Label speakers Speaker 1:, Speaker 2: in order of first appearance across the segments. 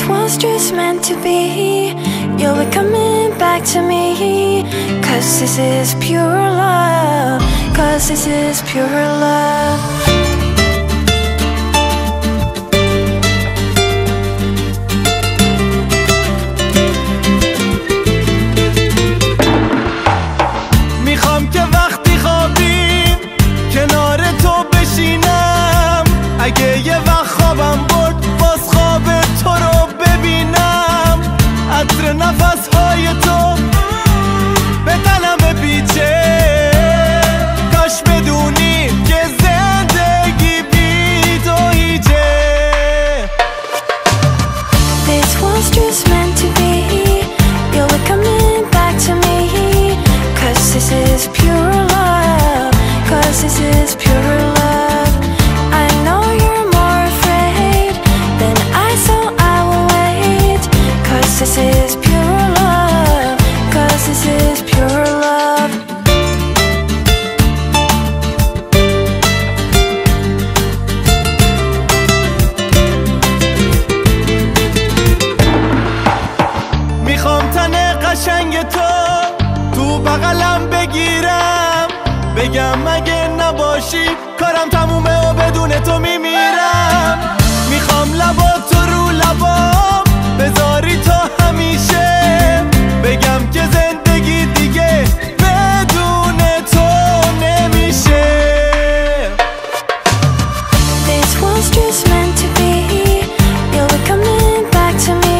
Speaker 1: was just meant to be. You'll be coming back to me, 'cause this is pure love, 'cause this is pure love.
Speaker 2: میخوام که وقتی خوابیم کنار تو بشینم، اگه یه وقت خوابم برد باز خواب تو رو ببینم. عطر نفسهای تو به تنم پیچه، کاش بدونی که زندگی بی تو هیچه.
Speaker 1: This was just meant to be. You'll be coming back to me, 'cause this is pure love, 'cause this is pure love. I know you're more afraid than I, so I will wait, 'cause this is pure love, 'cause this is pure love.
Speaker 2: میخوام تن قشنگ تو بغلم بگیرم، بگم اگه نباشی کارم تمومه و بدون تو میمیرم. میخوام لباتو رو لبام بذاری تا همیشه، بگم که زندگی دیگه بدون تو نمیشه.
Speaker 1: This was just meant to be. You'll be coming back to me,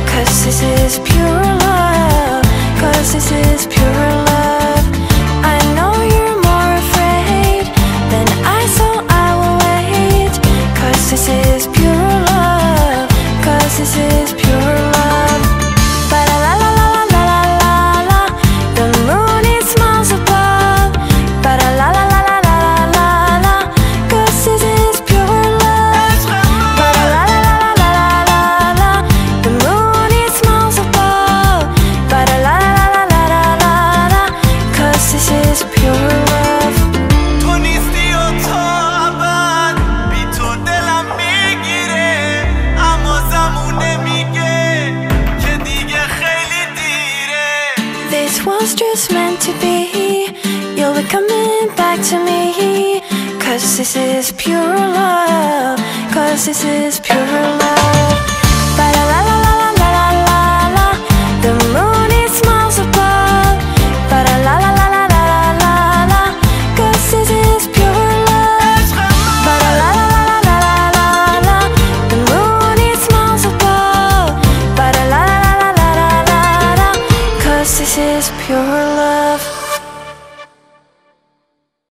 Speaker 1: 'cause this is pure love, 'cause this is pure love. I know you're more afraid than I, so I will wait, 'cause this is pure love, 'cause this is pure love. Ba la la la la la la la la. The moon it smiles above. Ba la la la la la la la la. 'Cause this is pure love. Ba la la la la la la la la. The moon it smiles above. Ba la la la la la la la la. 'Cause this is pure love.
Speaker 2: تو نیستی و تا ابد بی تو دلم میگیره، اما زمونه میگه که دیگه خیلی دیره.
Speaker 1: This was just meant to be. You'll be coming back to me, 'cause this is pure love, 'cause this is pure love. Ba la la la la la la la la. The moon it smiles above. Ba la la la la la la la la. 'Cause this is pure love. Ba la la la la la la la. The moon it smiles above. Ba la la la la la la la. 'Cause this is pure love.